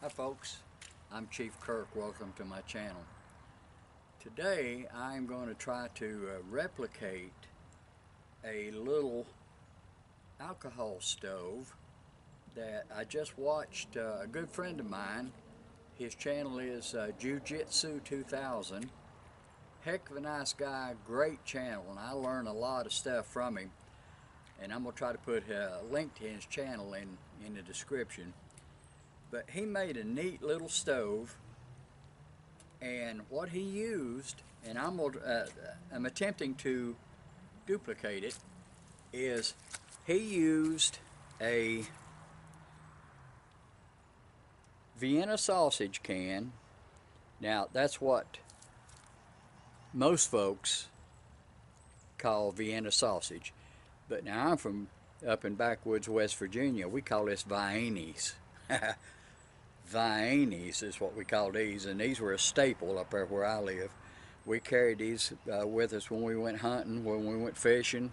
Hi folks, I'm Chief Kirk. Welcome to my channel. Today I'm going to try to replicate a little alcohol stove that I just watched a good friend of mine. His channel is Jiu-Jitsu 2000. Heck of a nice guy, great channel, and I learn a lot of stuff from him. And I'm going to try to put a link to his channel in the description. But he made a neat little stove, and what he used, and I'm attempting to duplicate it, is he used a Vienna sausage can. Now that's what most folks call Vienna sausage, but now I'm from up in backwoods West Virginia. We call this Viennes. Viennes is what we call these, and these were a staple up there where I live. We carried these with us when we went hunting, when we went fishing,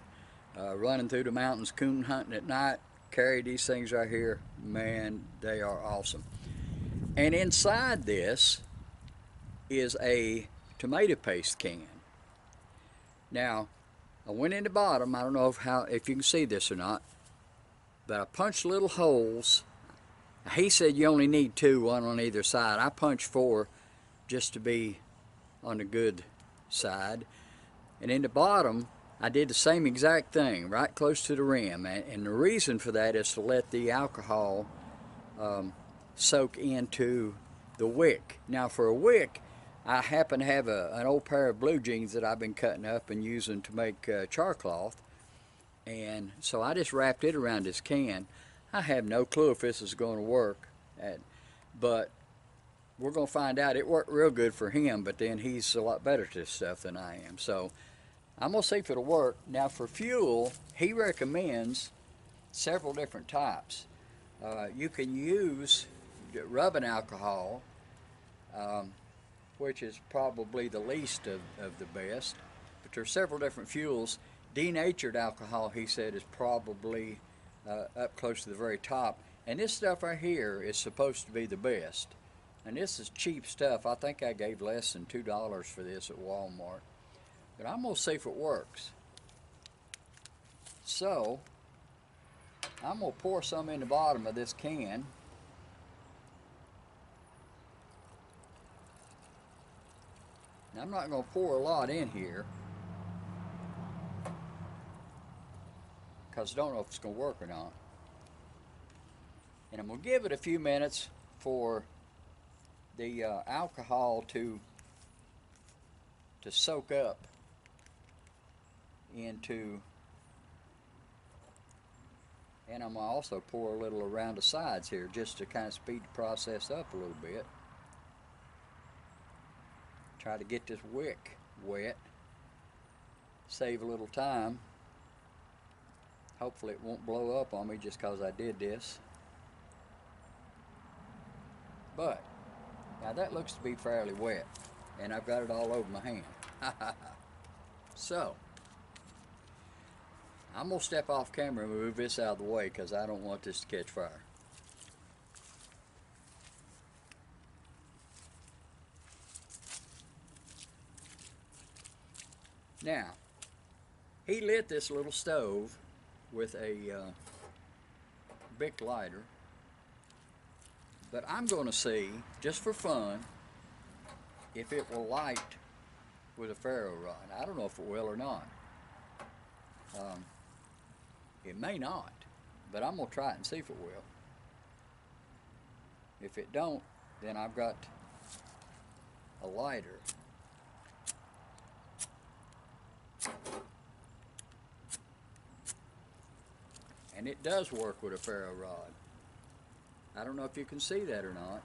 running through the mountains, coon hunting at night. Carried these things right here. Man, they are awesome. And inside this is a tomato paste can. Now, I went in the bottom. I don't know if you can see this or not, but I punched little holes. He said you only need two, one on either side. I punched four just to be on the good side. And in the bottom, I did the same exact thing, right close to the rim. And the reason for that is to let the alcohol soak into the wick. Now for a wick, I happen to have an old pair of blue jeans that I've been cutting up and using to make char cloth. And so I just wrapped it around this can. I have no clue if this is going to work, but we're going to find out. It worked real good for him, but then he's a lot better at this stuff than I am. So I'm going to see if it'll work. Now for fuel, he recommends several different types. You can use rubbing alcohol, which is probably the least of the best, but there's several different fuels. Denatured alcohol, he said, is probably up close to the very top. And this stuff right here is supposed to be the best. And this is cheap stuff. I think I gave less than $2 for this at Walmart. But I'm going to see if it works. So, I'm going to pour some in the bottom of this can. Now, I'm not going to pour a lot in here, because I don't know if it's going to work or not. And I'm going to give it a few minutes for the alcohol to soak up into, and I'm going to also pour a little around the sides here just to kind of speed the process up a little bit. Try to get this wick wet, save a little time. Hopefully it won't blow up on me just because I did this. But now that looks to be fairly wet, and I've got it all over my hand. So I'm going to step off camera and move this out of the way because I don't want this to catch fire. Now, he lit this little stove with a Bic lighter, but I'm going to see, just for fun, if it will light with a ferro rod. I don't know if it will or not. It may not, but I'm going to try it and see if it will. If it don't, then I've got a lighter. And it does work with a ferro rod. I don't know if you can see that or not,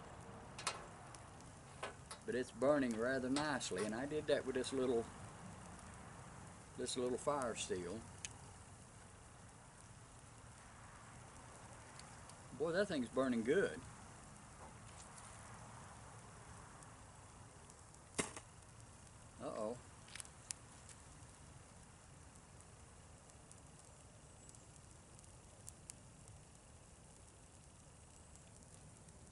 but it's burning rather nicely, and I did that with this little fire steel. Boy, that thing's burning good. Uh-oh.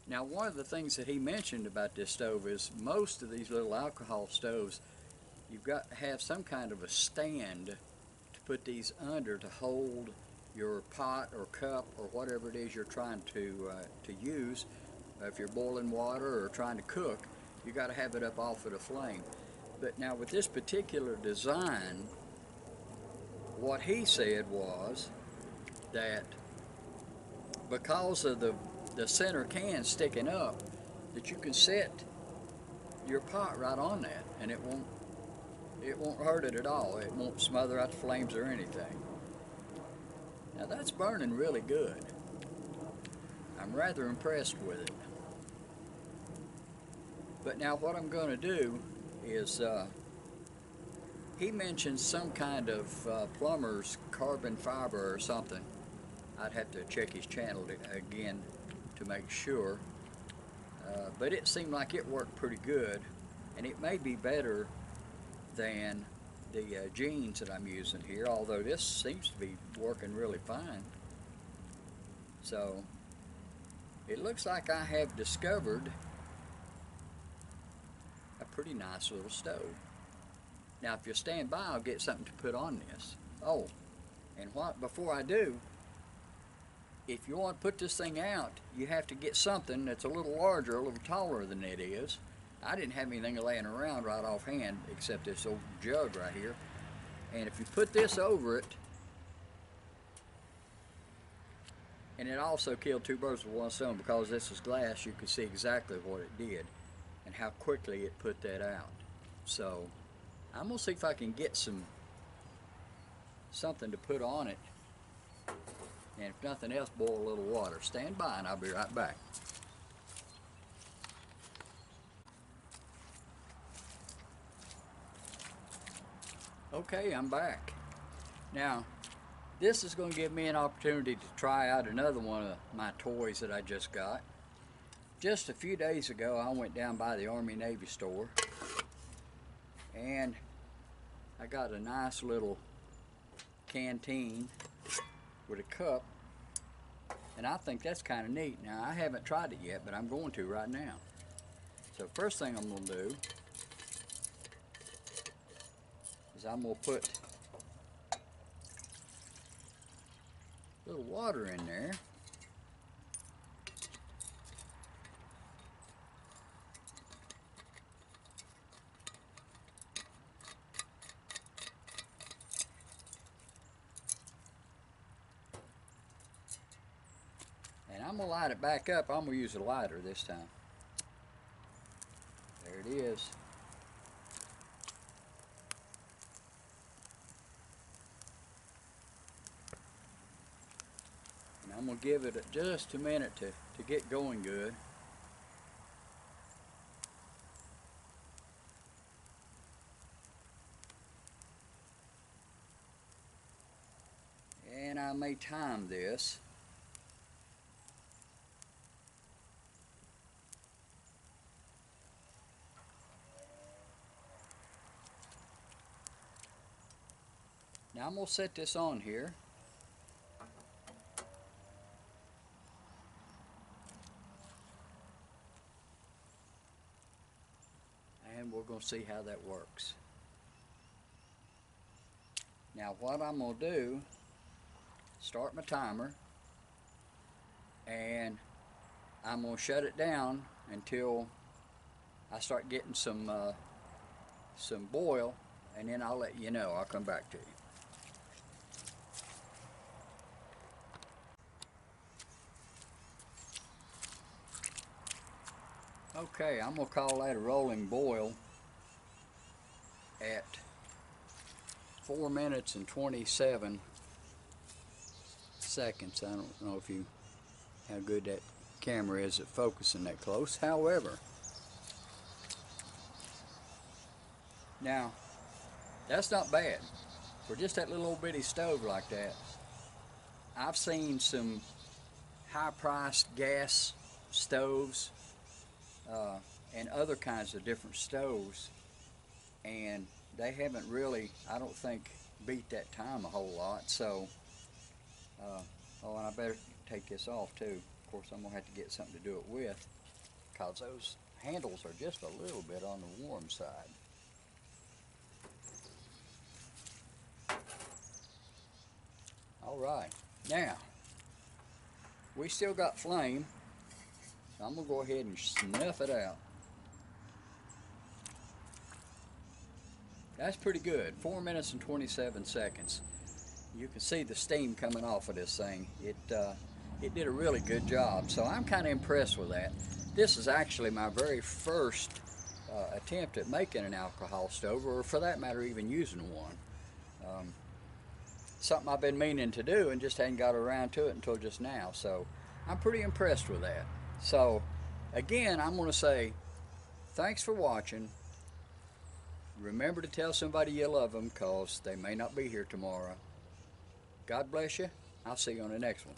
Now, one of the things that he mentioned about this stove is most of these little alcohol stoves, you've got to have some kind of a stand to put these under to hold your pot or cup or whatever it is you're trying to use. If you're boiling water or trying to cook, you got to have it up off of the flame. But now with this particular design, what he said was that because of the center can sticking up, that you can set your pot right on that and it won't hurt it at all. It won't smother out the flames or anything. Now that's burning really good. I'm rather impressed with it. But now what I'm going to do is, he mentioned some kind of plumber's carbon fiber or something. I'd have to check his channel again to make sure. But it seemed like it worked pretty good, and it may be better than the jeans that I'm using here, although this seems to be working really fine. So it looks like I have discovered a pretty nice little stove. Now if you'll stand by, I'll get something to put on this. Oh, and before I do, if you want to put this thing out, you have to get something that's a little larger, a little taller than it is. I didn't have anything laying around right offhand except this old jug right here. And if you put this over it, and it also killed two birds with one stone, because this is glass, you can see exactly what it did and how quickly it put that out. So I'm gonna see if I can get something to put on it, and if nothing else, boil a little water. Stand by and I'll be right back. Okay, I'm back. Now, this is going to give me an opportunity to try out another one of my toys that I just got. Just a few days ago, I went down by the Army Navy store, and I got a nice little canteen with a cup, and I think that's kind of neat. Now, I haven't tried it yet, but I'm going to right now. So first thing I'm going to do is I'm going to put a little water in there. And I'm going to light it back up. I'm going to use a lighter this time. There it is. And I'm going to give it just a minute to get going good. And I may time this. Now I'm going to set this on here. And we're going to see how that works. Now what I'm going to do, start my timer, and I'm going to shut it down until I start getting some boil, and then I'll let you know. I'll come back to you. Okay, I'm going to call that a rolling boil at 4 minutes and 27 seconds. I don't know if how good that camera is at focusing that close. However, now that's not bad for just that little old bitty stove like that. I've seen some high-priced gas stoves and other kinds of different stoves, and they haven't really, I don't think, beat that time a whole lot. So oh, and I better take this off too. Of course, I'm gonna have to get something to do it with. because those handles are just a little bit on the warm side. All right, now we still got flame, so I'm gonna go ahead and snuff it out. That's pretty good. 4 minutes and 27 seconds. You can see the steam coming off of this thing. It did a really good job, so I'm kind of impressed with that. This is actually my very first attempt at making an alcohol stove, or for that matter even using one. Something I've been meaning to do and just hadn't got around to it until just now, so I'm pretty impressed with that. So again, I'm going to say thanks for watching. Remember to tell somebody you love them, because they may not be here tomorrow. God bless you. I'll see you on the next one.